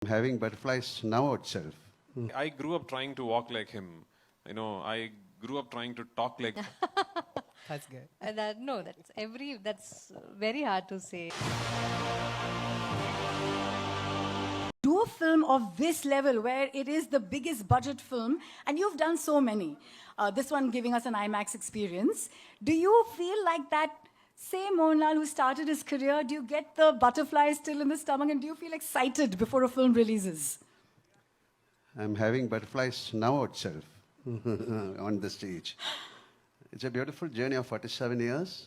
I'm having butterflies now itself. I grew up trying to walk like him. I grew up trying to talk like. That's good. That's very hard to say. Do a film of this level where it is the biggest budget film, and you've done so many. This one giving us an IMAX experience. Do you feel like that same Mohanalal who started his career? Do you get the butterflies still in the stomach, and do you feel excited before a film releases? I'm having butterflies now itself on the stage. It's a beautiful journey of 47 years.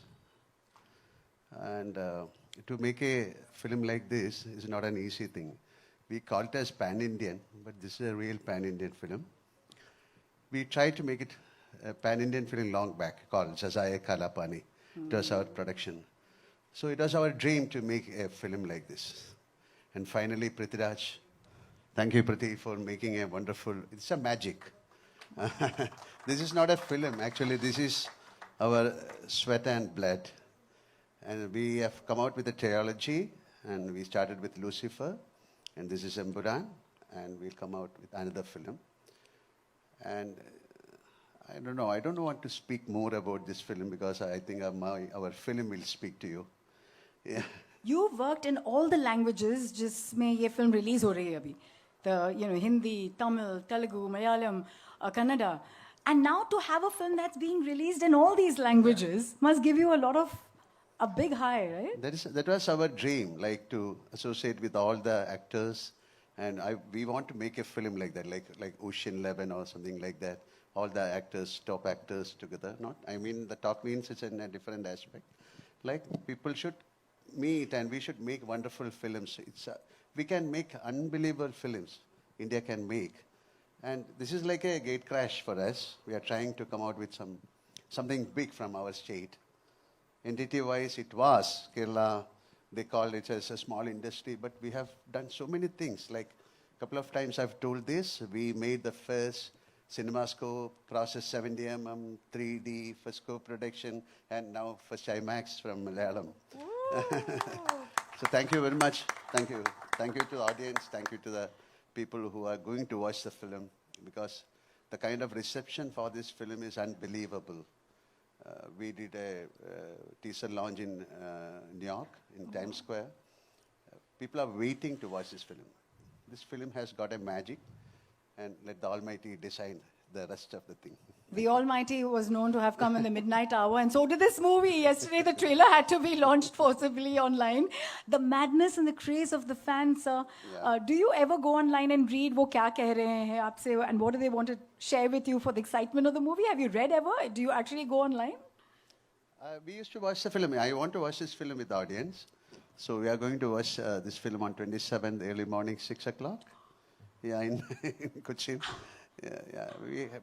And to make a film like this is not an easy thing. We call it as pan-Indian, but this is a real pan-Indian film. We tried to make it a pan-Indian film long back called Jazaya Kalapani. It was our production. So it was our dream to make a film like this. And finally, Prithviraj, thank you, Prithi, for making a wonderful, it's a magic. This is not a film, actually, this is our sweat and blood. And we have come out with a trilogy, and we started with Lucifer, and this is Empuraan, and we'll come out with another film. And I don't want to speak more about this film because I think our film will speak to you. Yeah. You've worked in all the languages, जिसमें ये film release हो रही है अभी. Hindi, Tamil, Telugu, Malayalam, Kannada. And now to have a film that's being released in all these languages must give you a big high, right? That was our dream, like to associate with all the actors. And we want to make a film like that, like Ocean 11 or something like that. All the actors, top actors together. The top means it's in a different aspect. Like people should meet and we should make wonderful films. We can make unbelievable films. India can make. And this is like a gate crash for us. We are trying to come out with something big from our state. Entity-wise, it was Kerala. They called it as a small industry, but we have done so many things. Like a couple of times I've told this, we made the first CinemaScope, process 70mm, 3D, first scope production, and now first IMAX from Malayalam. So thank you very much. Thank you. Thank you to the audience. Thank you to the people who are going to watch the film, because the kind of reception for this film is unbelievable. We did a teaser launch in New York, in Times Square. People are waiting to watch this film. This film has got a magic, and let the Almighty decide the rest of the thing. The Almighty was known to have come in the midnight hour, and so did this movie. Yesterday, the trailer had to be launched forcibly online. The madness and the craze of the fans. Do you ever go online and read वो क्या कह रहे हैं आपसे, and what do they want to share with you for the excitement of the movie? Have you read ever? Do you actually go online? We used to watch the film. I want to watch this film with the audience. So we are going to watch this film on 27th, early morning, 6 o'clock. Yeah, in Kochi. Yeah.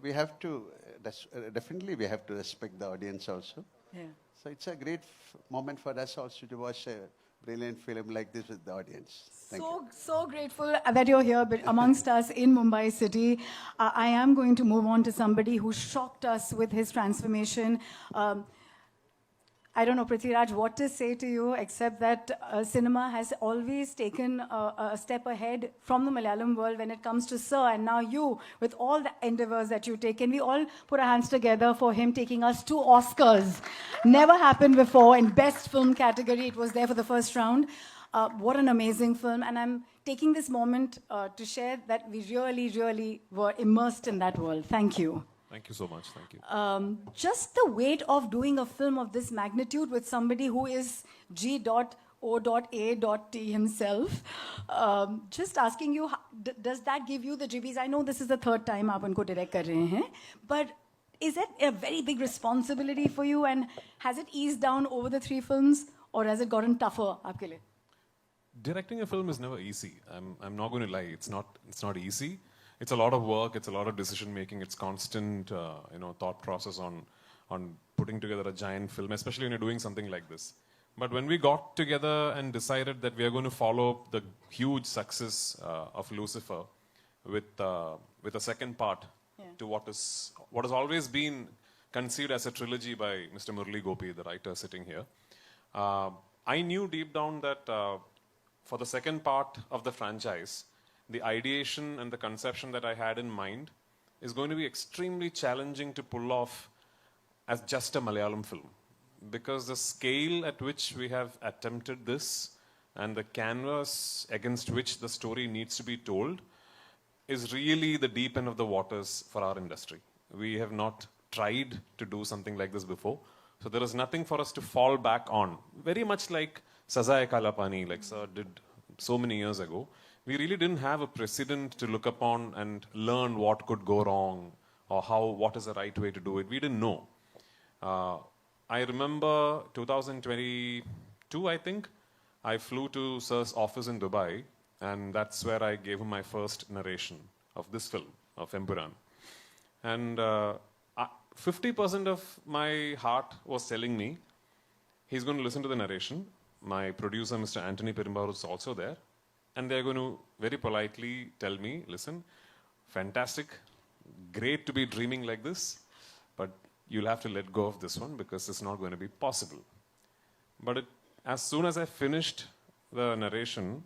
We have to, definitely we have to respect the audience also. Yeah. So it's a great moment for us also to watch a brilliant film like this with the audience. Thank you. So grateful that you're here amongst us in Mumbai city. I am going to move on to somebody who shocked us with his transformation. I don't know, Prithviraj, what to say to you, except that cinema has always taken a step ahead from the Malayalam world when it comes to Sir, and now you, with all the endeavors that you take. Can we all put our hands together for him taking us to Oscars? Never happened before. In Best Film category, it was there for the first round. What an amazing film. And I'm taking this moment to share that we really, really were immersed in that world. Thank you. Thank you so much. Thank you. Just the weight of doing a film of this magnitude with somebody who is G.O.A.T himself. Just asking you, does that give you the jibbies? I know this is the third time aap unko direct kar rahe hain, but is it a very big responsibility for you, and has it eased down over the 3 films, or has it gotten tougher aapke liye? Directing a film is never easy. I'm not going to lie. It's not easy. It's a lot of work. It's a lot of decision making. It's constant, thought process on putting together a giant film, especially when you're doing something like this. But when we got together and decided that we are going to follow the huge success of Lucifer with a second part to what has always been conceived as a trilogy by Mr. Murali Gopi, the writer sitting here, I knew deep down that for the second part of the franchise, the ideation and the conception that I had in mind is going to be extremely challenging to pull off as just a Malayalam film. Because the scale at which we have attempted this and the canvas against which the story needs to be told is really the deep end of the waters for our industry. We have not tried to do something like this before. So there is nothing for us to fall back on. Very much like Sazai Kalapani, like Sir did so many years ago. We really didn't have a precedent to look upon and learn what could go wrong or what is the right way to do it. We didn't know. I remember 2022, I think, I flew to Sir's office in Dubai, and that's where I gave him my first narration of this film, of Empuraan. And 50% of my heart was telling me, he's going to listen to the narration. My producer, Mr. Anthony Perumbavoor, is also there. And they're going to very politely tell me, listen, fantastic, great to be dreaming like this, but you'll have to let go of this one because it's not going to be possible. But as soon as I finished the narration,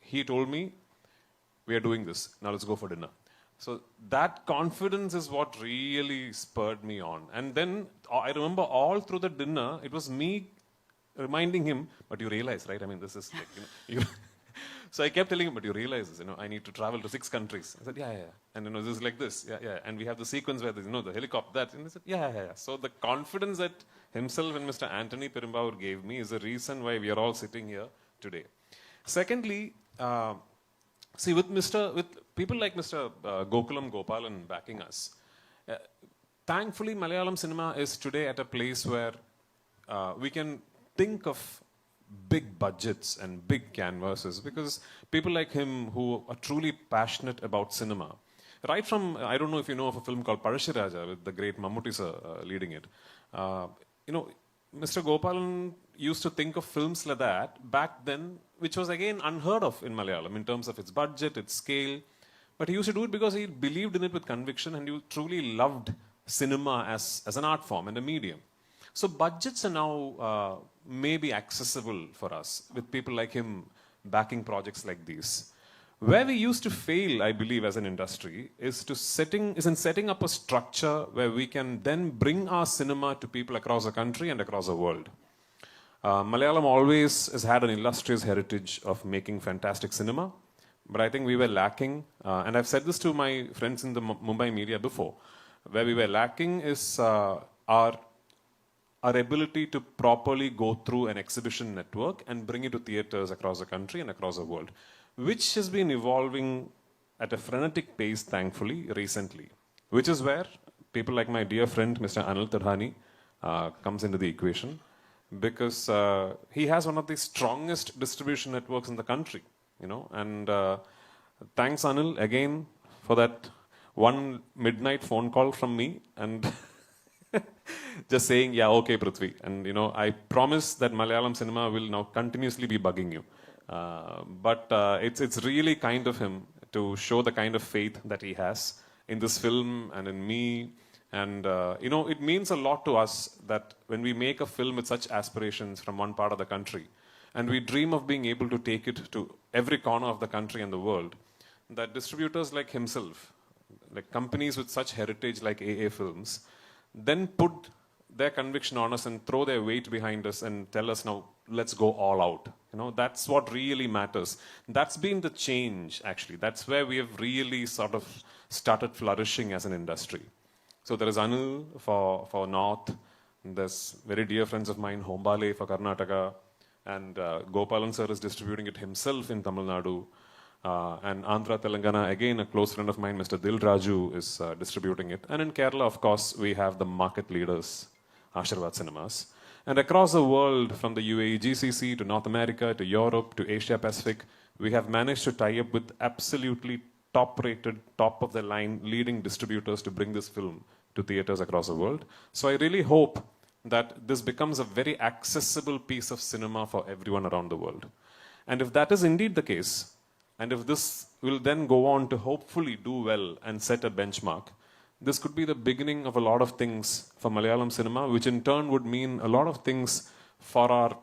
he told me, we are doing this, now let's go for dinner. So that confidence is what really spurred me on. And then I remember all through the dinner, it was me reminding him, but you realize, right? I mean, this is like, So I kept telling him, but you realize this, I need to travel to 6 countries. I said, yeah. And this is like this, yeah. And we have the sequence where there's, the helicopter, that. And he said, yeah. So the confidence that himself and Mr. Anthony Perumbavoor gave me is the reason why we are all sitting here today. Secondly, see, with people like Mr. Gokulam Gopalan backing us, thankfully Malayalam cinema is today at a place where we can think of big budgets and big canvases because people like him who are truly passionate about cinema, right from, I don't know if you know of a film called Prithviraj with the great Mammootty sir leading it. Mr. Gopalan used to think of films like that back then, which was again unheard of in Malayalam in terms of its budget, its scale. But he used to do it because he believed in it with conviction and he truly loved cinema as an art form and a medium. So budgets are now maybe accessible for us with people like him backing projects like these. Where we used to fail, I believe, as an industry is in setting up a structure where we can then bring our cinema to people across the country and across the world. Malayalam always has had an illustrious heritage of making fantastic cinema, but I think we were lacking, and I've said this to my friends in the Mumbai media before, where we were lacking is our ability to properly go through an exhibition network and bring it to theaters across the country and across the world, which has been evolving at a frenetic pace, thankfully, recently, which is where people like my dear friend, Mr. Anil Tadhani, comes into the equation, because he has one of the strongest distribution networks in the country, and thanks, Anil, again, for that one midnight phone call from me, and just saying, yeah, okay, Prithvi. And, I promise that Malayalam cinema will now continuously be bugging you. But it's really kind of him to show the kind of faith that he has in this film and in me. And, it means a lot to us that when we make a film with such aspirations from one part of the country, and we dream of being able to take it to every corner of the country and the world, that distributors like himself, like companies with such heritage like AA Films, then put their conviction on us and throw their weight behind us and tell us, now, let's go all out. That's what really matters. That's been the change, actually. That's where we have really sort of started flourishing as an industry. So there is Anil for North. There's very dear friends of mine, Hombale for Karnataka. And Gopalan sir is distributing it himself in Tamil Nadu. And Andhra Telangana, again, a close friend of mine, Mr. Dil Raju, is distributing it. And in Kerala, of course, we have the market leaders, Ashirwad Cinemas. And across the world, from the UAE GCC to North America to Europe to Asia Pacific, we have managed to tie up with absolutely top-rated, top-of-the-line leading distributors to bring this film to theaters across the world. So I really hope that this becomes a very accessible piece of cinema for everyone around the world. And if that is indeed the case, and if this will then go on to hopefully do well and set a benchmark, this could be the beginning of a lot of things for Malayalam cinema, which in turn would mean a lot of things for our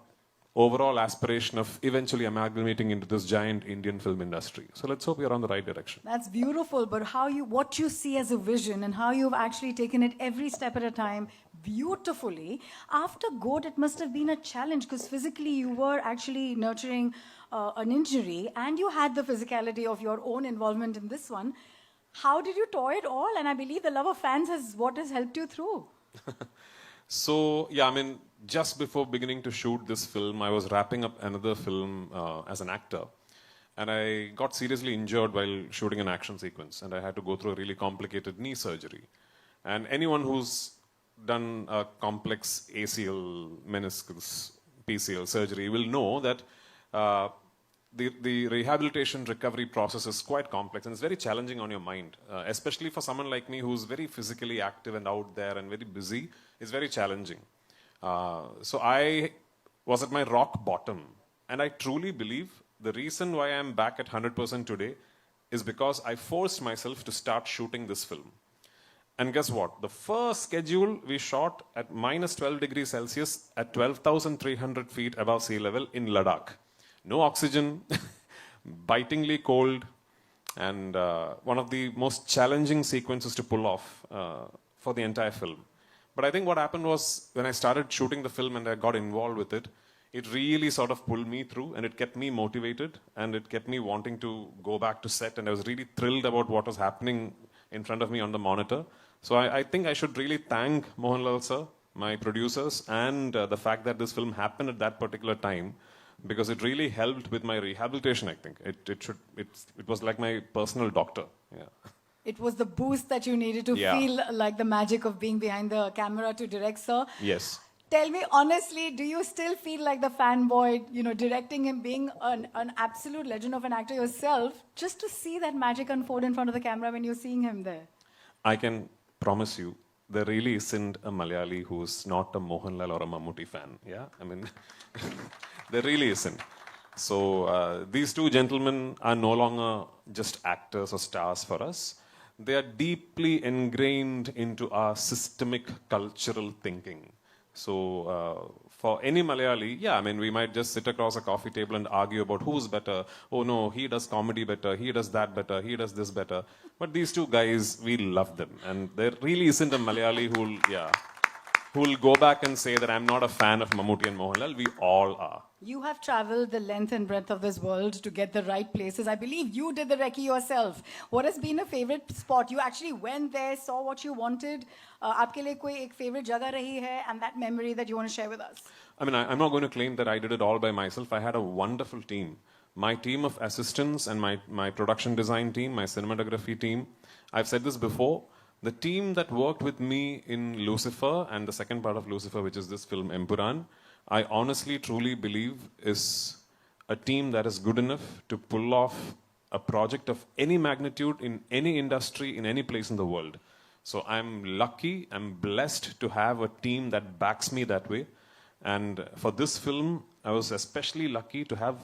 overall aspiration of eventually amalgamating into this giant Indian film industry. So let's hope we're on the right direction. That's beautiful, but what you see as a vision and how you've actually taken it every step at a time beautifully. After GOAT, it must have been a challenge because physically you were actually nurturing an injury and you had the physicality of your own involvement in this one. How did you toy it all? And I believe the love of fans is what has helped you through. So, yeah, I mean, just before beginning to shoot this film, I was wrapping up another film as an actor. And I got seriously injured while shooting an action sequence. And I had to go through a really complicated knee surgery. And anyone who's done a complex ACL, meniscus, PCL surgery will know that the rehabilitation recovery process is quite complex and it's very challenging on your mind, especially for someone like me who's very physically active and out there and very busy. It's very challenging. So I was at my rock bottom, and I truly believe the reason why I'm back at 100% today is because I forced myself to start shooting this film. And guess what? The first schedule we shot at minus 12 degrees Celsius at 12,300 feet above sea level in Ladakh. No oxygen, bitingly cold, and one of the most challenging sequences to pull off for the entire film. But I think what happened was when I started shooting the film and I got involved with it, it really sort of pulled me through and it kept me motivated and it kept me wanting to go back to set, and I was really thrilled about what was happening in front of me on the monitor. So I think I should really thank Mohanalal sir, my producers, and the fact that this film happened at that particular time, because it really helped with my rehabilitation, I think. It was like my personal doctor. Yeah. It was the boost that you needed to feel like the magic of being behind the camera to direct, sir. Yes. Tell me honestly, do you still feel like the fanboy, directing him, being an absolute legend of an actor yourself, just to see that magic unfold in front of the camera when you're seeing him there? I can promise you, there really isn't a Malayali who's not a Mohanlal or a Mammootty fan. Yeah, I mean, there really isn't. So these two gentlemen are no longer just actors or stars for us. They are deeply ingrained into our systemic cultural thinking. So for any Malayali, yeah, I mean, we might just sit across a coffee table and argue about who's better. Oh no, he does comedy better, he does that better, he does this better. But these two guys, we love them. And there really isn't a Malayali who will go back and say that I'm not a fan of Mammootty and Mohanlal. We all are. You have traveled the length and breadth of this world to get the right places. I believe you did the recce yourself. What has been a favorite spot? You actually went there, saw what you wanted. Aapke liye koi ek favorite jagah rahi hai, and that memory that you want to share with us? I mean, I'm not going to claim that I did it all by myself. I had a wonderful team. My team of assistants and my production design team, my cinematography team. I've said this before. The team that worked with me in Lucifer and the second part of Lucifer, which is this film, Empuraan, I honestly, truly believe is a team that is good enough to pull off a project of any magnitude in any industry, in any place in the world. So I'm lucky, I'm blessed to have a team that backs me that way. And for this film, I was especially lucky to have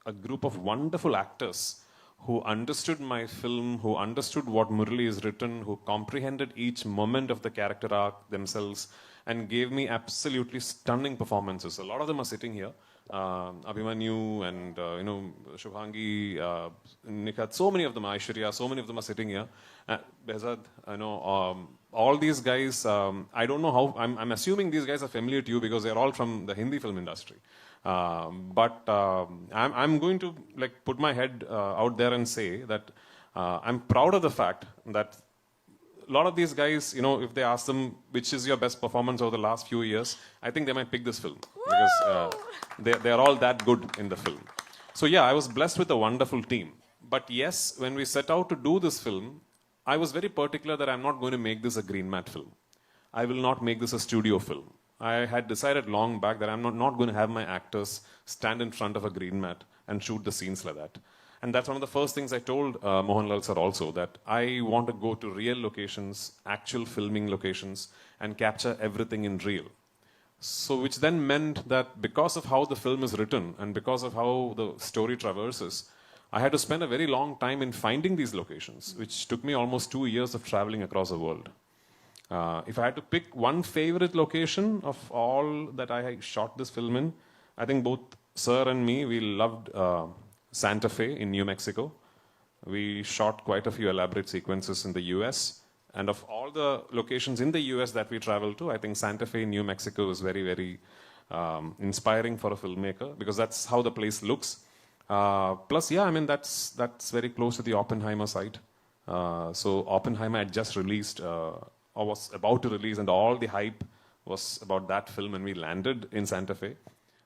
a group of wonderful actors who understood my film, who understood what Murali is written, who comprehended each moment of the character arc themselves, and gave me absolutely stunning performances. A lot of them are sitting here. Abhimanyu and, Shubhangi, Nikhat, so many of them, Aishwarya, so many of them are sitting here. Behzad, all these guys, I don't know how, I'm assuming these guys are familiar to you because they're all from the Hindi film industry. But I'm going to put my head out there and say that I'm proud of the fact that a lot of these guys, if they ask them which is your best performance over the last few years, I think they might pick this film because they're all that good in the film. So yeah, I was blessed with a wonderful team. But yes, when we set out to do this film, I was very particular that I'm not going to make this a green mat film. I will not make this a studio film. I had decided long back that I'm not going to have my actors stand in front of a green mat and shoot the scenes like that. And that's one of the first things I told Mohanlal sir also, that I want to go to real locations, actual filming locations, and capture everything in real. So which then meant that because of how the film is written and because of how the story traverses, I had to spend a very long time in finding these locations, which took me almost 2 years of traveling across the world. If I had to pick one favorite location of all that I shot this film in, I think both Sir and me, we loved Santa Fe in New Mexico. We shot quite a few elaborate sequences in the US. And of all the locations in the US that we traveled to, I think Santa Fe, New Mexico is very, very inspiring for a filmmaker because that's how the place looks. Plus, yeah, I mean, that's very close to the Oppenheimer site. So Oppenheimer had just released, or was about to release, and all the hype was about that film, and we landed in Santa Fe.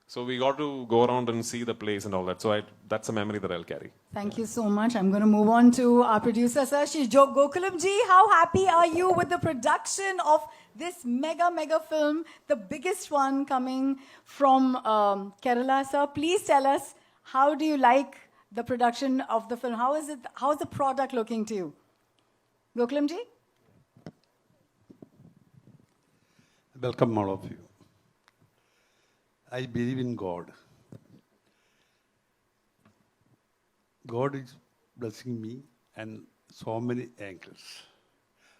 So we got to go around and see the place and all that. So that's a memory that I'll carry. Thank you so much. I'm going to move on to our producer, sir. Shri Gokulam ji, how happy are you with the production of this mega film, the biggest one coming from Kerala, sir? Please tell us, how do you like the production of the film? How is the product looking to you? Gokulam ji? Welcome all of you. I believe in God. God is blessing me and so many angles.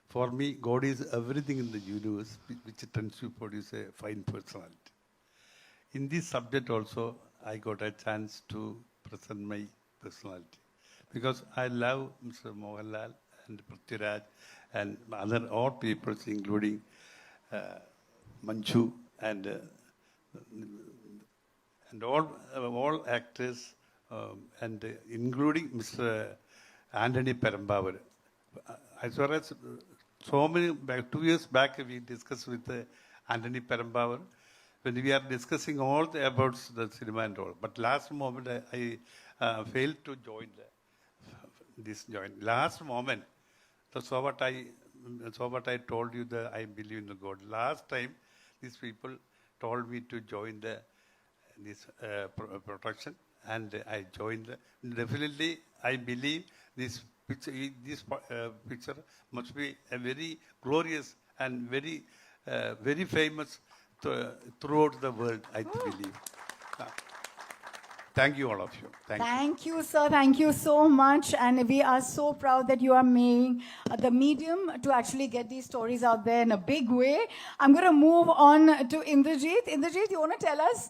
For me, God is everything in the universe which tends to produce a fine personality. In this subject also, I got a chance to present my personality because I love Mr. Mohanalal and Prithviraj and other all people, including Manju and all actors, and including Mr. Anthony Perambavar. As far as so many, 2 years back, we discussed with Anthony Perambavar when we are discussing all about the cinema and all. But last moment, I failed to join this joint. Last moment, so what I told you that I believe in God. Last time, these people told me to join this production, and I joined. Definitely, I believe this picture must be a very glorious and very famous throughout the world, I believe. Thank you, all of you. Thank you, sir. Thank you so much. And we are so proud that you are making the medium to actually get these stories out there in a big way. I'm going to move on to Indrajit. Indrajit, you want to tell us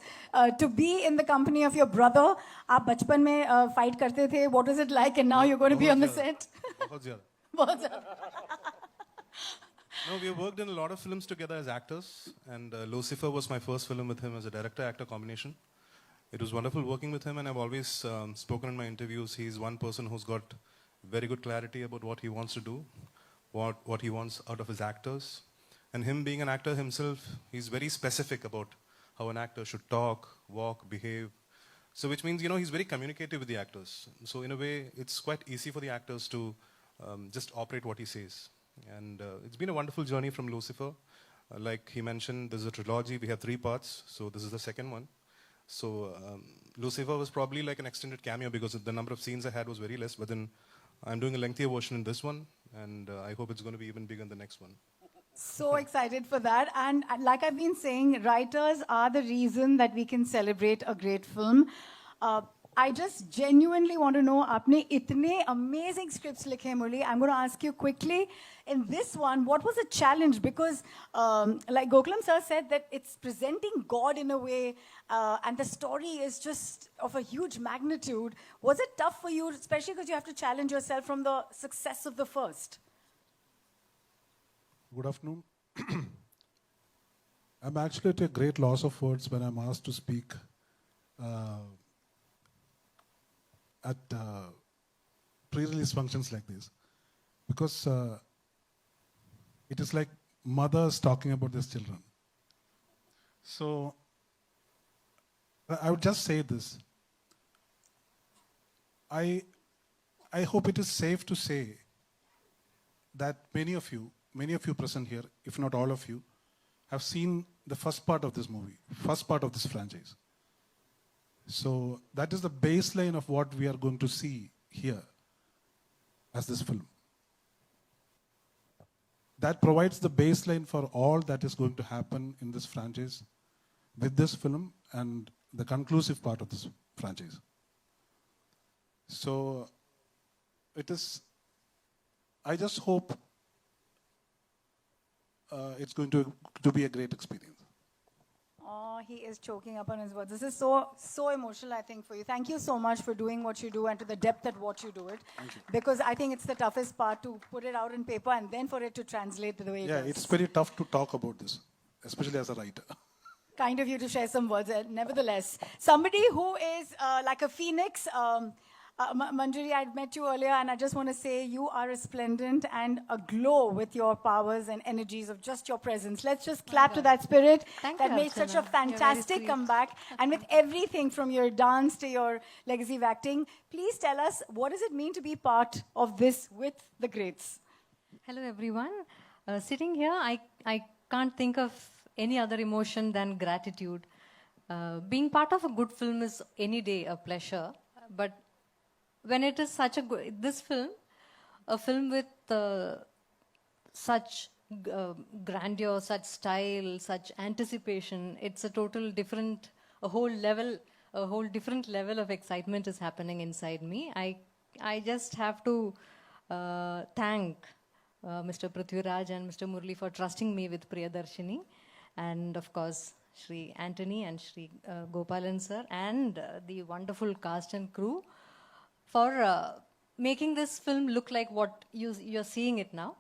to be in the company of your brother? आप बचपन में fight करते थे. What was it like? And now you're going to be on the set. बहुत ज़्यादा. बहुत ज़्यादा. No, we have worked in a lot of films together as actors, and Lucifer was my first film with him as a director-actor combination. It was wonderful working with him, and I've always spoken in my interviews. He's one person who's got very good clarity about what he wants to do, what he wants out of his actors. And him being an actor himself, he's very specific about how an actor should talk, walk, behave. So which means, he's very communicative with the actors. So in a way, it's quite easy for the actors to just operate what he says. And it's been a wonderful journey from Lucifer. Like he mentioned, there's a trilogy. We have 3 parts, so this is the second one. So Lucifer was probably like an extended cameo because the number of scenes I had was very less, but then I'm doing a lengthier version in this one, and I hope it's going to be even bigger in the next one. So excited for that. And like I've been saying, writers are the reason that we can celebrate a great film. I just genuinely want to know, आपने इतने amazing scripts लिखे Murli. I'm going to ask you quickly, in this one, what was the challenge? Because like Gokulam sir said, that it's presenting God in a way, and the story is just of a huge magnitude. Was it tough for you, especially because you have to challenge yourself from the success of the first? Good afternoon. I'm actually at a great loss of words when I'm asked to speak at pre-release functions like this, because it is like mothers talking about their children. So I would just say this. I hope it is safe to say that many of you present here, if not all of you, have seen the first part of this movie, first part of this franchise. So that is the baseline of what we are going to see here as this film. That provides the baseline for all that is going to happen in this franchise with this film and the conclusive part of this franchise. So I just hope it's going to be a great experience. Oh, he is choking up on his words. This is so emotional, I think, for you. Thank you so much for doing what you do and to the depth at what you do it. Thank you. Because I think it's the toughest part to put it out in paper and then for it to translate the way it Yeah, does. it's very tough to talk about this, especially as a writer. Kind of you to share some words. Nevertheless, somebody who is like a phoenix. Manjuri, I'd met you earlier, and I just want to say you are resplendent and aglow with your powers and energies of just your presence. Let's just clap to that spirit Thank that you, made such a Archana. You're very fantastic sweet. comeback. And with everything from your dance to your legacy of acting, please tell us, what does it mean to be part of this with the greats? Hello, everyone. Sitting here, I can't think of any other emotion than gratitude. Being part of a good film is any day a pleasure, but when it is such a good, this film, a film with such grandeur, such style, such anticipation, it's a total different, a whole different level of excitement is happening inside me. I just have to thank Mr. Prithviraj and Mr. Murli for trusting me with Priyadarshini, and of course Shri Anthony and Shri Gopalan sir and the wonderful cast and crew for making this film look like what you're seeing it now.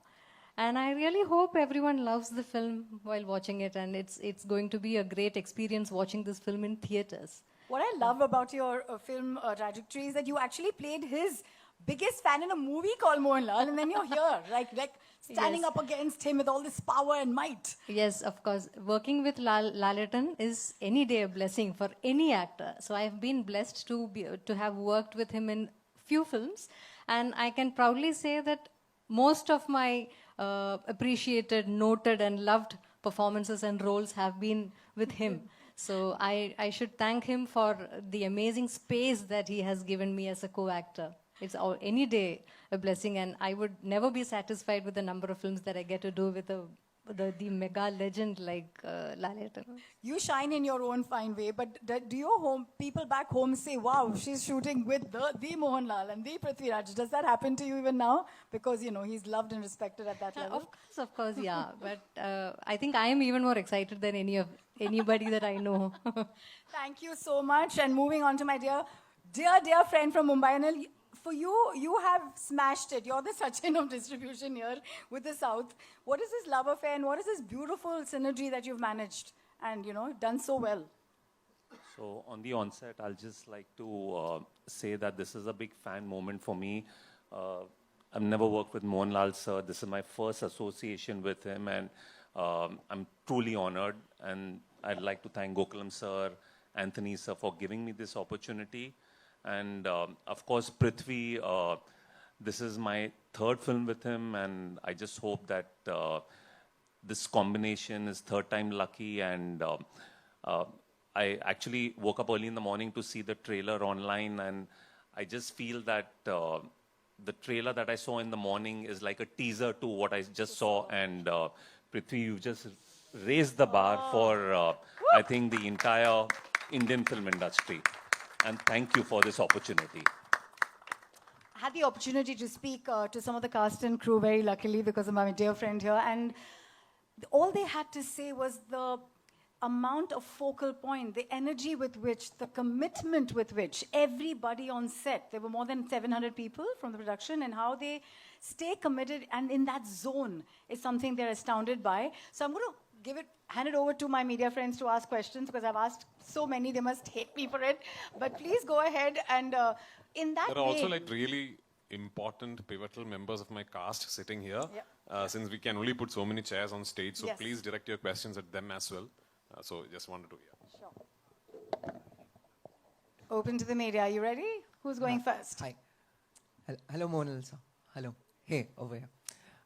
And I really hope everyone loves the film while watching it, and it's going to be a great experience watching this film in theaters. What I love about your film trajectory is that you actually played his biggest fan in a movie called Mohanalal, and then you're here, like standing Yes. up against him with all this power and might. Yes, of course. Working with Laletan is any day a blessing for any actor. So I have been blessed to have worked with him in few films, and I can proudly say that most of my appreciated, noted, and loved performances and roles have been with him. So I should thank him for the amazing space that he has given me as a co-actor. It's any day a blessing, and I would never be satisfied with the number of films that I get to do with the mega legend like Laletan. You shine in your own fine way, but do your people back home say, wow, she's shooting with the Mohanlal and the Prithviraj? Does that happen to you even now? Because, you know, he's loved and respected at that level. Of course, yeah. But I think I am even more excited than anybody that I know. Thank you so much. And moving on to my dear friend from Mumbai, Anil, for you, you have smashed it. You're the Sachin of distribution here with the South. What is this love affair and what is this beautiful synergy that you've managed and, you know, done so well? So on the onset, I'll just like to say that this is a big fan moment for me. I've never worked with Mohanlal sir. This is my first association with him, and I'm truly honored. And I'd like to thank Gokulam sir, Anthony sir for giving me this opportunity. And of course, Prithvi, this is my third film with him, and I just hope that this combination is third time lucky. And I actually woke up early in the morning to see the trailer online, and I just feel that the trailer that I saw in the morning is like a teaser to what I just saw. And Prithvi, you just raised the bar for, I think, the entire Indian film industry. And thank you for this opportunity. I had the opportunity to speak to some of the cast and crew very luckily because of my dear friend here. And all they had to say was the amount of focal point, the energy with which, the commitment with which everybody on set, there were more than 700 people from the production, and how they stay committed and in that zone is something they're astounded by. So I'm going to hand it over to my media friends to ask questions because I've asked so many, they must hate me for it. But please go ahead and in that There are also vein- like really important, pivotal members of my cast sitting here. Yeah. Since we can only put so many chairs on stage, so Yes. please direct your questions at them as well. So just wanted to hear. Sure. Open to the media. Are you ready? Who's going first? Hi. Hello, Mohanalal sir. Hello. Hey, over here.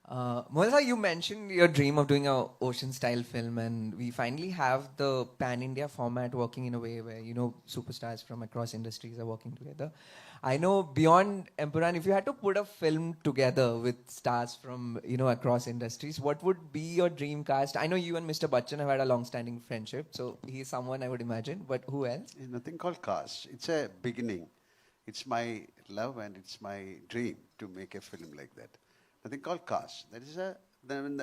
Mohanalal sir, you mentioned your dream of doing a ocean-style film, and we finally have the pan-India format working in a way where, you know, superstars from across industries are working together. I know beyond Empuraan, if you had to put a film together with stars from, you know, across industries, what would be your dream cast? I know you and Mr. Bachchan have had a long-standing friendship, so he's someone I would imagine, but who else? There's nothing called cast. It's a beginning. It's my love and it's my dream to make a film like that. Nothing called cast. That is then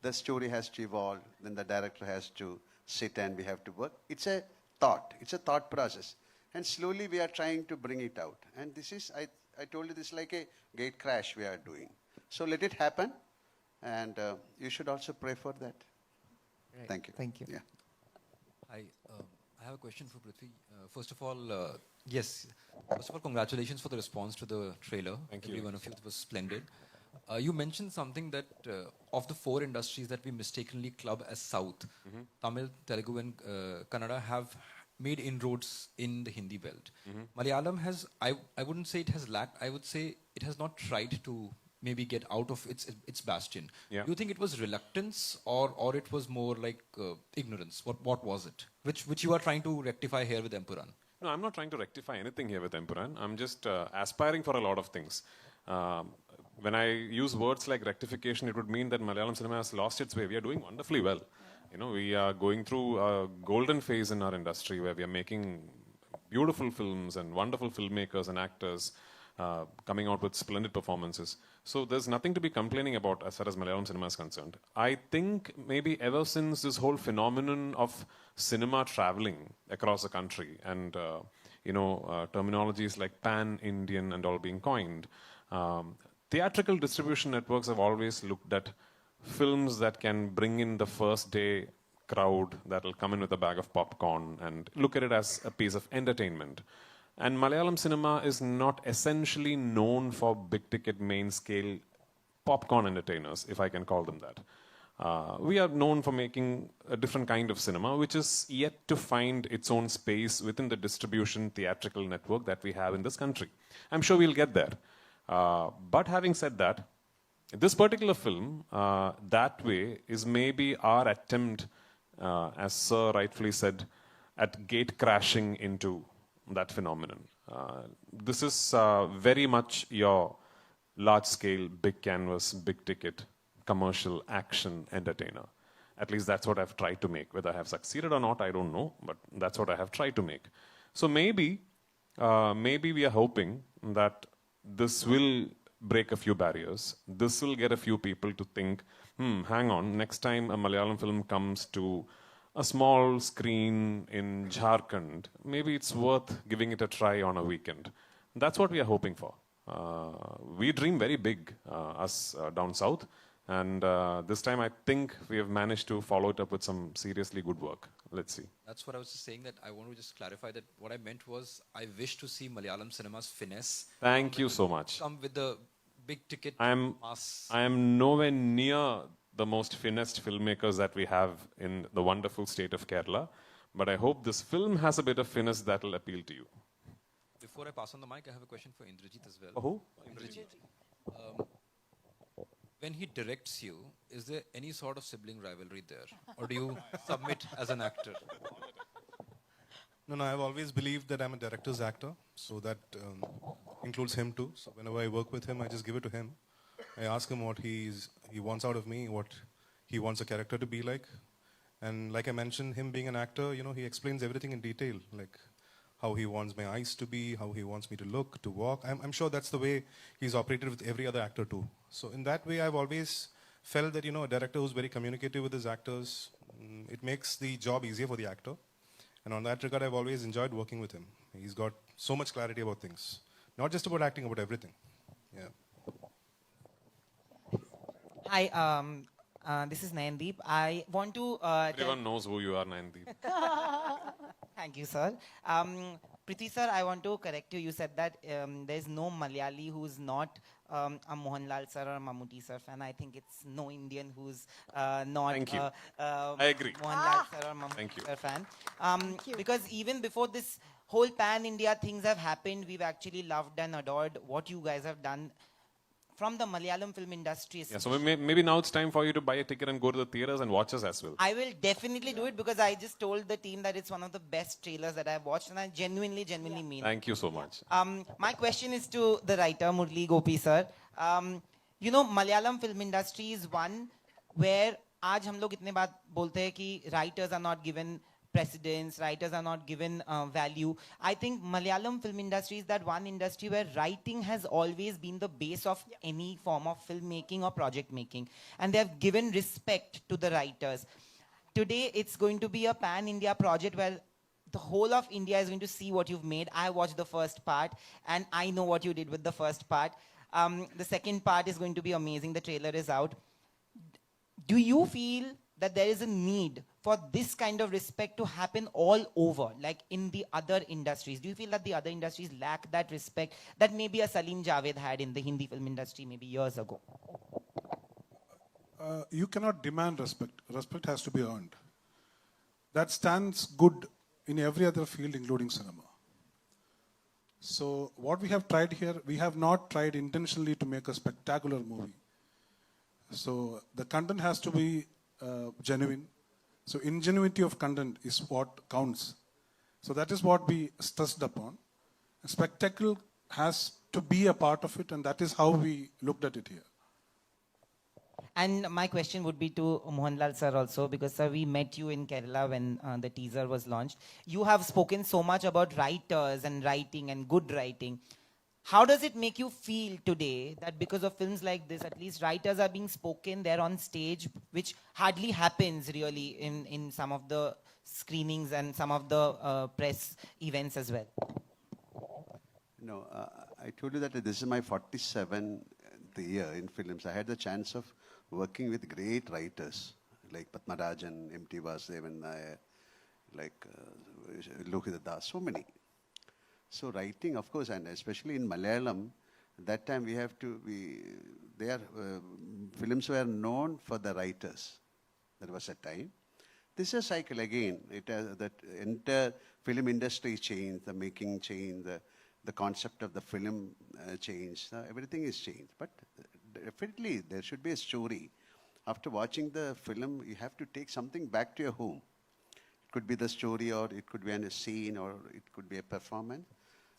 the story has to evolve. Then the director has to sit and we have to work. It's a thought process. And slowly we are trying to bring it out. And this is, I told you, this is like a gate crash we are doing. So let it happen. And you should also pray for that. Right. Thank you. Thank you. Yeah. I have a question for Prithvi. First of all, congratulations for the response to the trailer. Thank you. Every one of you, it was splendid. You mentioned something that of the 4 industries that we mistakenly club as South, Tamil, Telugu, and Kannada have made inroads in the Hindi belt. Malayalam has, I wouldn't say it has lacked, I would say it has not tried to maybe get out of its bastion. Yeah. Do you think it was reluctance or it was more like ignorance? What was it? Which you are trying to rectify here with Empuraan? No, I'm not trying to rectify anything here with Empuraan. I'm just aspiring for a lot of things. When I use words like rectification, it would mean that Malayalam cinema has lost its way. We are doing wonderfully well. You know, we are going through a golden phase in our industry where we are making beautiful films and wonderful filmmakers and actors coming out with splendid performances. So there's nothing to be complaining about as far as Malayalam cinema is concerned. I think maybe ever since this whole phenomenon of cinema traveling across the country and terminologies like pan-Indian and all being coined, theatrical distribution networks have always looked at films that can bring in the first day crowd that will come in with a bag of popcorn and look at it as a piece of entertainment. And Malayalam cinema is not essentially known for big ticket main scale popcorn entertainers, if I can call them that. We are known for making a different kind of cinema, which is yet to find its own space within the distribution theatrical network that we have in this country. I'm sure we'll get there. But having said that, this particular film, that way, is maybe our attempt, as Sir rightfully said, at gate crashing into that phenomenon. This is very much your large-scale, big canvas, big ticket, commercial action entertainer. At least that's what I've tried to make. Whether I have succeeded or not, I don't know, but that's what I have tried to make. So maybe we are hoping that this will break a few barriers. This will get a few people to think, hang on, next time a Malayalam film comes to a small screen in Jharkhand, maybe it's worth giving it a try on a weekend. That's what we are hoping for. We dream very big, us down south, and this time I think we have managed to follow it up with some seriously good work. Let's see. That's what I was just saying, that I want to just clarify that what I meant was I wish to see Malayalam cinema's finesse. Thank you so much. Come with the big ticket I am nowhere near the most finessed filmmakers that we have in the wonderful state of Kerala, but I hope this film has a bit of finesse that will appeal to you. Before I pass on the mic, I have a question for Indrajit as well. Who? Indrajit. When he directs you, is there any sort of sibling rivalry there? Or do you submit as an actor? No, I've always believed that I'm a director's actor, so that includes him too. So whenever I work with him, I just give it to him. I ask him what he wants out of me, what he wants a character to be like. And like I mentioned, him being an actor, he explains everything in detail, like how he wants my eyes to be, how he wants me to look, to walk. I'm sure that's the way he's operated with every other actor too. So in that way, I've always felt that, a director who's very communicative with his actors, it makes the job easier for the actor. And on that regard, I've always enjoyed working with him. He's got so much clarity about things. Not just about acting, about everything. Yeah. Hi, this is Nayandeep. I want to... Everyone knows who you are, Nayandeep. Thank you, sir. Prithvi, sir, I want to correct you. You said that there's no Malayali who's not a Mohanalal sir or a Mammootty sir fan. I think it's no Indian who's not Thank you. I agree. Mohanalal sir or Mammootty sir fan. Because even before this whole pan-India things have happened, we've actually loved and adored what you guys have done from the Malayalam film industry. Yeah, so maybe now it's time for you to buy a ticket and go to the theaters and watch us as well. I will definitely do it because I just told the team that it's one of the best trailers that I've watched, and I genuinely mean it. Thank you so much. My question is to the writer, Murli Gopi sir. Malayalam film industry is one where आज हम लोग इतने बात बोलते हैं कि writers are not given precedence, writers are not given value. I think Malayalam film industry is that one industry where writing has always been the base of any form of filmmaking or project making. And they have given respect to the writers. today it's going to be a pan-India project where the whole of India is going to see what you've made. I watched the first part, and I know what you did with the first part. The second part is going to be amazing. The trailer is out. Do you feel that there is a need for this kind of respect to happen all over, like in the other industries? Do you feel that the other industries lack that respect that maybe a Salim Javed had in the Hindi film industry maybe years ago? You cannot demand respect. Respect has to be earned. That stands good in every other field, including cinema. So what we have tried here, we have not tried intentionally to make a spectacular movie. So the content has to be genuine. So ingenuity of content is what counts. So that is what we stressed upon. Spectacle has to be a part of it, and that is how we looked at it here. And my question would be to Mohanalal sir also, because sir, we met you in Kerala when the teaser was launched. You have spoken so much about writers and writing and good writing. How does it make you feel today that because of films like this, at least writers are being spoken, they're on stage, which hardly happens really in some of the screenings and some of the press events as well? No, I told you that this is my 47th year in films. I had the chance of working with great writers like Padmarajan, M.T. Vasudevan Nair, like Lohita Das, so many. So writing, of course, and especially in Malayalam, that time we have to, films were known for the writers. There was a time. This is a cycle again. It has that entire film industry changed, the making changed, the concept of the film changed. Everything is changed. But definitely there should be a story. After watching the film, you have to take something back to your home. It could be the story, or it could be a scene, or it could be a performance.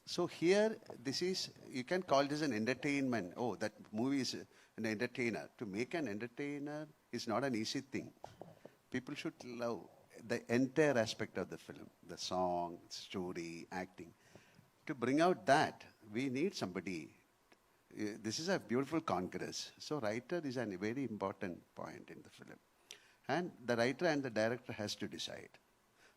So here, this is, you can call this an entertainment. Oh, that movie is an entertainer. To make an entertainer is not an easy thing. People should love the entire aspect of the film, the song, story, acting. To bring out that, we need somebody. This is a beautiful congress. So writer is a very important point in the film. And the writer and the director has to decide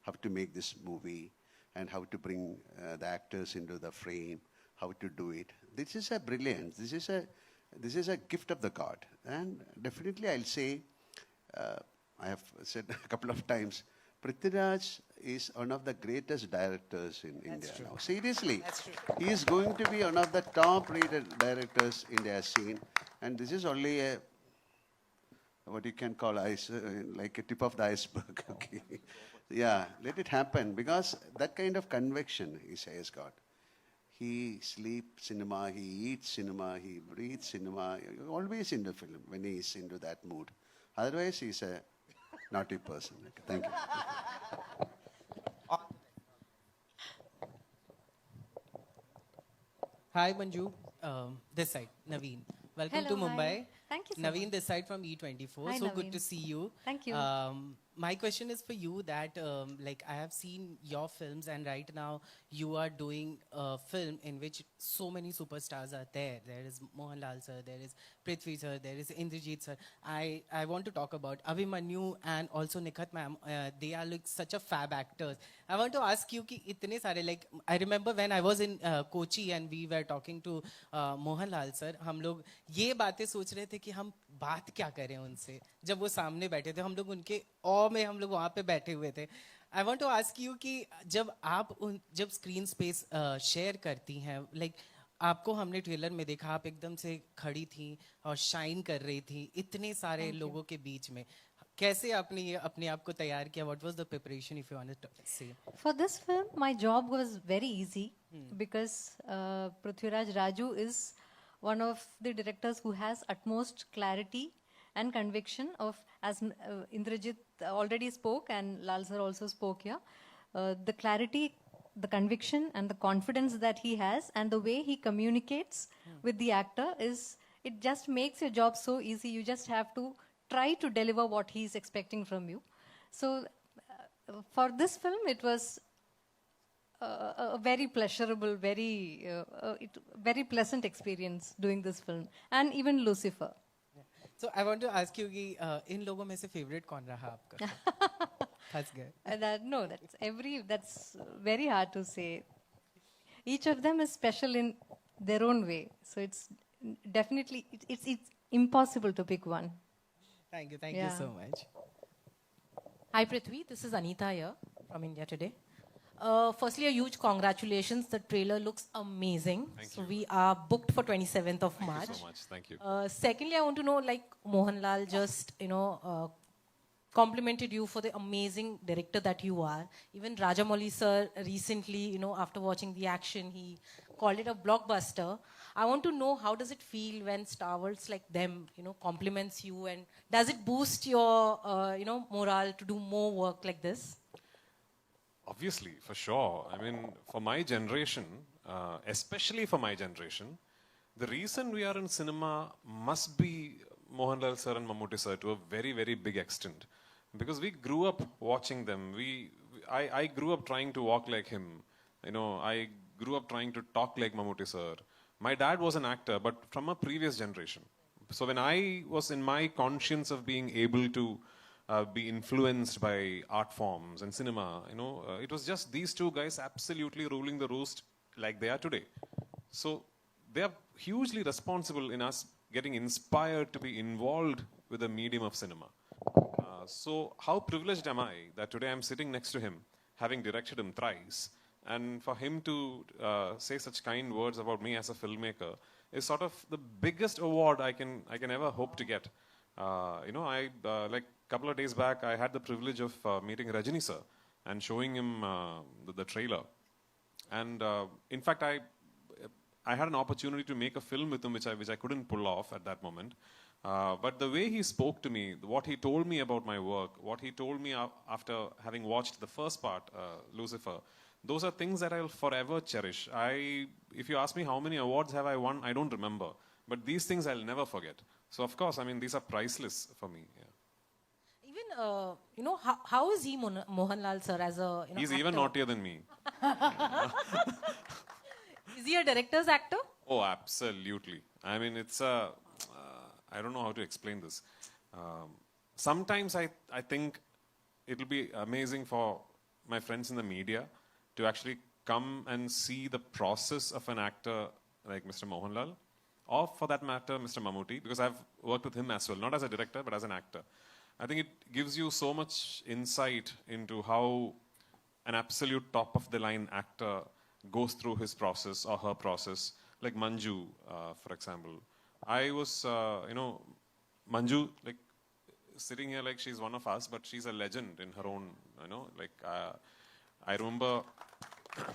how to make this movie and how to bring the actors into the frame, how to do it. This is a brilliance. This is a gift of the God. And definitely I'll say, I have said a couple of times, Prithviraj is one of the greatest directors in India now. Seriously. That's true. He is going to be one of the top-rated directors India has seen. And this is only a, what you can call like a tip of the iceberg. Okay. Yeah, let it happen, because that kind of conviction he has got. He sleeps cinema, he eats cinema, he breathes cinema, always in the film when he is into that mood. Otherwise, he's a naughty person. Okay, thank you. Hi, Manju. This side, Naveen. Welcome Hello, to Mumbai. hi. Thank you so Naveen, much. this side from E24. Hi, So good Naveen. to see you. Thank you. My question is for you that, like, I have seen your films, and right now you are doing a film in which so many superstars are there. There is Mohanalal sir, there is Prithvi sir, there is Indrajit sir. I want to talk about Abhimanyu and also Nikhat ma'am. They are like such a fab actors. I want to ask you ki itne sare, like, I remember when I was in Kochi and we were talking to Mohanalal sir, हम लोग ये बातें सोच रहे थे कि हम बात क्या करें उनसे जब वो सामने बैठे थे हम लोग उनके ऑ में हम लोग वहाँ पे बैठे हुए थे I want to ask you कि जब स्क्रीन स्पेस शेयर करती हैं लाइक आपको हमने ट्रेलर में देखा आप एकदम से खड़ी थी और शाइन कर रही थी इतने सारे लोगों के बीच में कैसे आपने ये अपने आप को तैयार किया what was the preparation if you want to say For this film, my job was very easy because Prithviraj Raju is one of the directors who has utmost clarity and conviction of, as Indrajit already spoke and Lal sir also spoke here, the clarity, the conviction and the confidence that he has and the way he communicates with the actor is, it just makes your job so easy. You just have to try to deliver what he's expecting from you. So for this film, it was a very pleasurable, very pleasant experience doing this film, and even Lucifer. So I want to ask you कि इन लोगों में से favourite कौन रहा आपका That's good. No, that's very hard to say. Each of them is special in their own way. So it's definitely, it's impossible to pick one. Thank you Yeah. so much. Hi Prithvi, this is Anita here from India Today. Firstly, a huge congratulations. The trailer looks amazing. Thank so you. we are booked for 27th of March. Thank you so much. Thank you. Secondly, I want to know, like Mohanlal just, complimented you for the amazing director that you are. Even Rajamouli sir recently, after watching the action, he called it a blockbuster. I want to know, how does it feel when stalwarts like them, compliments you, and does it boost your, morale to do more work like this? Obviously, for sure. I mean, for my generation, especially for my generation, the reason we are in cinema must be Mohanlal sir and Mammootty sir to a very, very big extent. Because we grew up watching them. I grew up trying to walk like him. I grew up trying to talk like Mammootty sir. My dad was an actor, but from a previous generation. So when I was in my conscience of being able to be influenced by art forms and cinema, it was just these two guys absolutely ruling the roost like they are today. So they are hugely responsible in us getting inspired to be involved with the medium of cinema. So how privileged am I that today I'm sitting next to him, having directed him thrice, and for him to say such kind words about me as a filmmaker is sort of the biggest award I can ever hope to get. Like a couple of days back, I had the privilege of meeting Rajini sir and showing him the trailer. And in fact, I had an opportunity to make a film with him, which I couldn't pull off at that moment. But the way he spoke to me, what he told me about my work, what he told me after having watched the first part, Lucifer, those are things that I'll forever cherish. If you ask me how many awards have I won, I don't remember. But these things I'll never forget. So of course, I mean, these are priceless for me. Yeah. Even, how is he Mohanlal sir as a He's actor? even naughtier than me. Is he a director's actor? Oh, absolutely. I mean, it's a... I don't know how to explain this. Sometimes I think it'll be amazing for my friends in the media to actually come and see the process of an actor like Mr. Mohanlal, or for that matter, Mr. Mammootty, because I've worked with him as well, not as a director, but as an actor. I think it gives you so much insight into how an absolute top-of-the-line actor goes through his process or her process, like Manju, for example. I was, Manju, like, sitting here like she's one of us, but she's a legend in her own, I remember,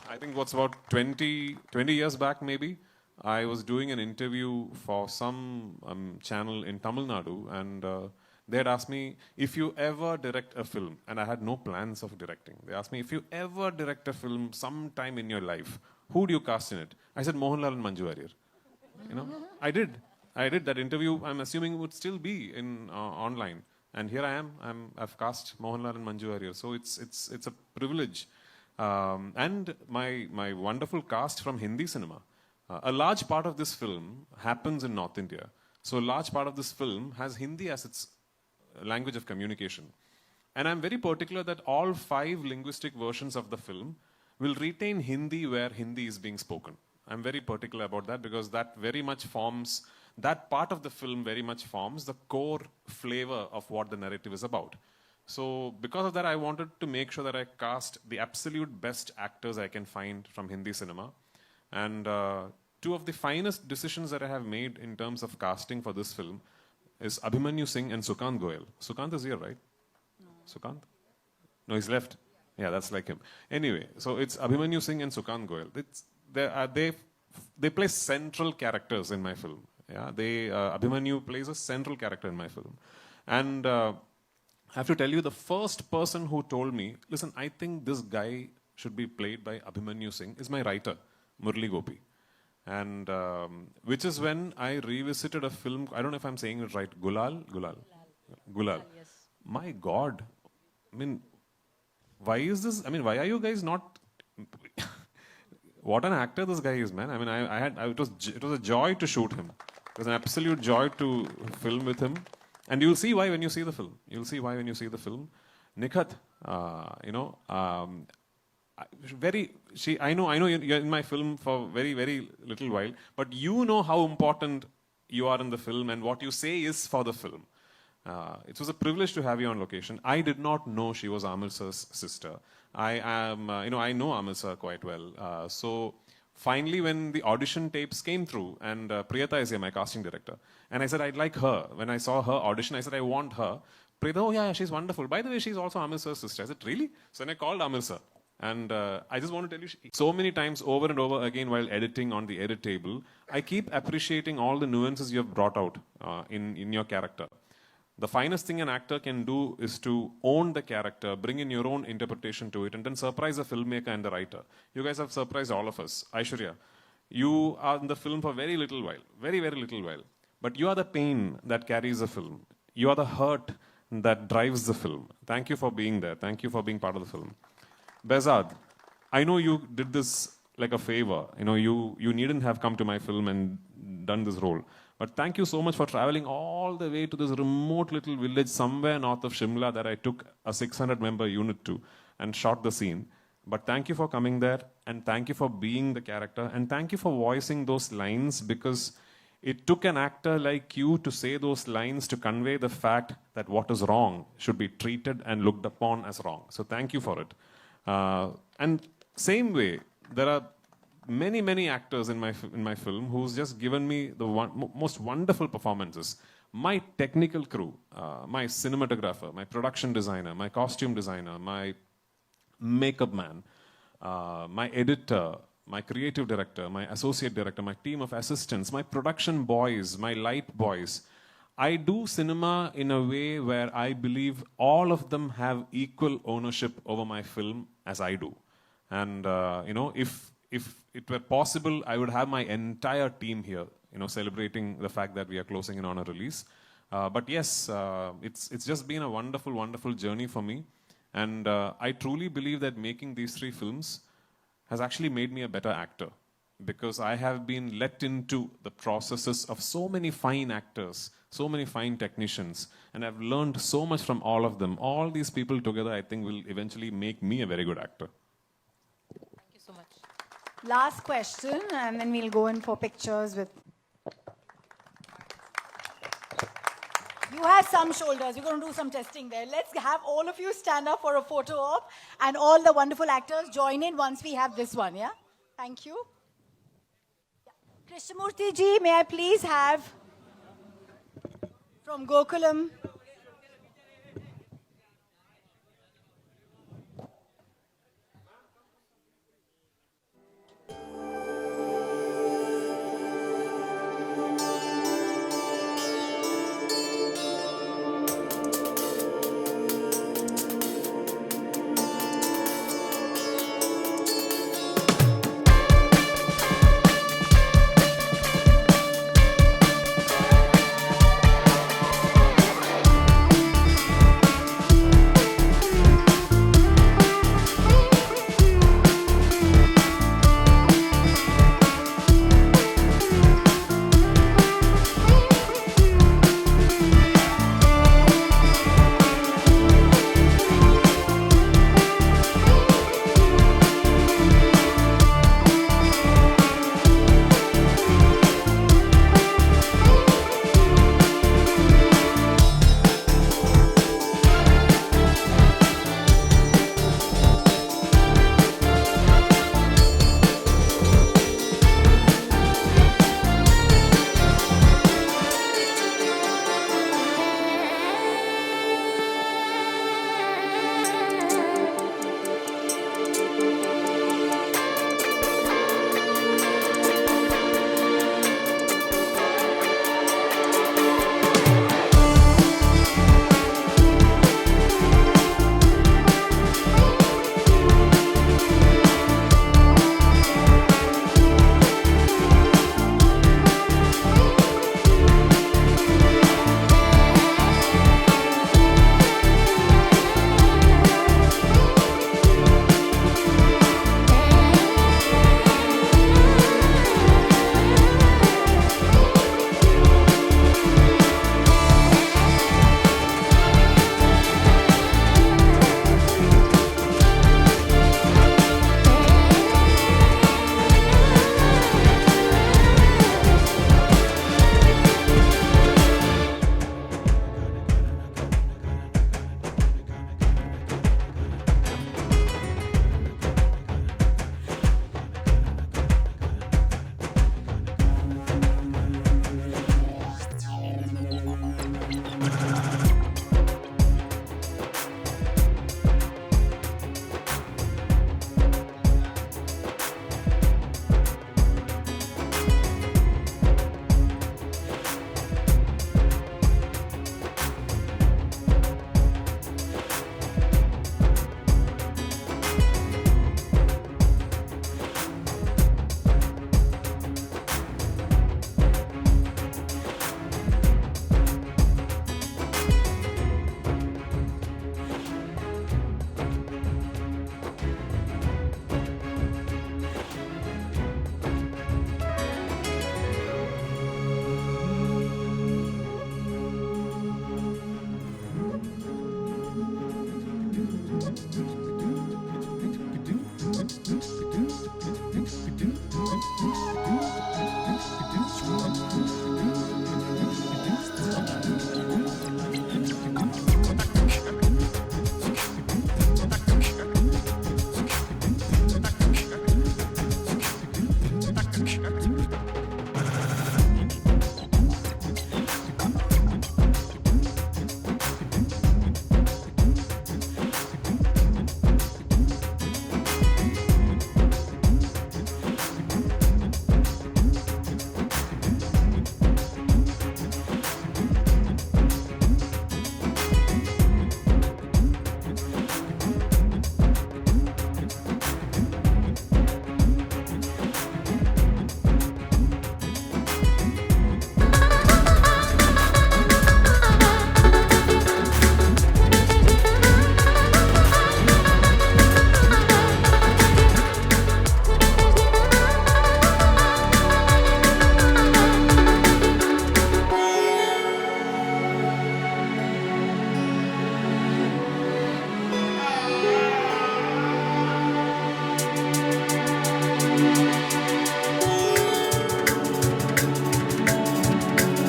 I think what's about 20 years back maybe, I was doing an interview for some channel in Tamil Nadu, and they had asked me, if you ever direct a film, and I had no plans of directing, they asked me, if you ever direct a film sometime in your life, who do you cast in it? I said, Mohanlal and Manju Warrier. I did that interview. I'm assuming would still be in online, and here I am. I've cast Mohanlal and Manju Warrier, so it's a privilege. And my wonderful cast from Hindi cinema. A large part of this film happens in North India, so a large part of this film has Hindi as its language of communication. And I'm very particular that all 5 linguistic versions of the film will retain Hindi where Hindi is being spoken. I'm very particular about that because that very much forms, that part of the film very much forms the core flavor of what the narrative is about. So because of that, I wanted to make sure that I cast the absolute best actors I can find from Hindi cinema. And 2 of the finest decisions that I have made in terms of casting for this film is Abhimanyu Singh and Sukant Goyal. Sukant is here, right? No. Sukant? No, he's left. Yeah, that's like him. Anyway, so it's Abhimanyu Singh and Sukant Goyal. They play central characters in my film. Yeah, Abhimanyu plays a central character in my film. And I have to tell you, the first person who told me, listen, I think this guy should be played by Abhimanyu Singh, is my writer, Murli Gopi. And which is when I revisited a film, I don't know if I'm saying it right, Gulal. Yes. My God. I mean, why is this? I mean, why are you guys not? What an actor this guy is, man. I mean, it was a joy to shoot him. It was an absolute joy to film with him. And you'll see why when you see the film. You'll see why when you see the film. Nikhat, I know you're in my film for very, very little while, but you know how important you are in the film and what you say is for the film. It was a privilege to have you on location. I did not know she was Amir sir's sister. I know Amir sir quite well. So finally, when the audition tapes came through, and Priyata is here, my casting director, and I said, I'd like her. When I saw her audition, I said, I want her. Priyata, oh yeah, she's wonderful. By the way, she's also Amir sir's sister. I said, really? So then I called Amir sir. And I just want to tell you, so many times over and over again while editing on the edit table, I keep appreciating all the nuances you have brought out in your character. The finest thing an actor can do is to own the character, bring in your own interpretation to it, and then surprise the filmmaker and the writer. You guys have surprised all of us. Aishwarya, you are in the film for very little while, very, very little while. But you are the pain that carries the film. You are the hurt that drives the film. Thank you for being there. Thank you for being part of the film. Behzad, I know you did this like a favor. You needn't have come to my film and done this role. But thank you so much for traveling all the way to this remote little village somewhere north of Shimla that I took a 600-member unit to and shot the scene. But thank you for coming there, and thank you for being the character, and thank you for voicing those lines, because it took an actor like you to say those lines to convey the fact that what is wrong should be treated and looked upon as wrong. So thank you for it. And same way, there are many, many actors in my film who's just given me the most wonderful performances. My technical crew, my cinematographer, my production designer, my costume designer, my makeup man, my editor, my creative director, my associate director, my team of assistants, my production boys, my light boys. I do cinema in a way where I believe all of them have equal ownership over my film as I do. And, if it were possible, I would have my entire team here, celebrating the fact that we are closing in on a release. But yes, it's just been a wonderful, wonderful journey for me. And I truly believe that making these 3 films has actually made me a better actor, because I have been let into the processes of so many fine actors, so many fine technicians, and I've learned so much from all of them. All these people together, I think, will eventually make me a very good actor. Thank you so much. Last question, and then we'll go in for pictures with... You have some shoulders. You're going to do some testing there. Let's have all of you stand up for a photo op, and all the wonderful actors join in once we have this one, yeah? Thank you. Krishnamurti ji, may I please have from Gokulam?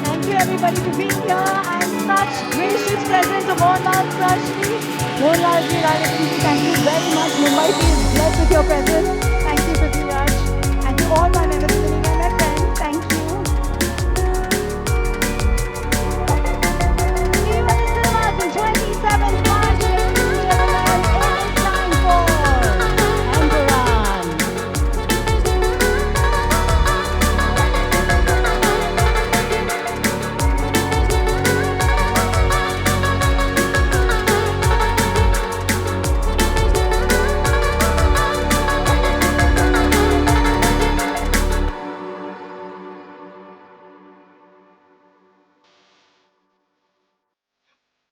Thank you everybody for being here and such gracious presence of Mohanalal Prashni. Mohanlal ji, thank you very much. Mumbai is blessed with your presence. Thank you, Prithviraj. And to all my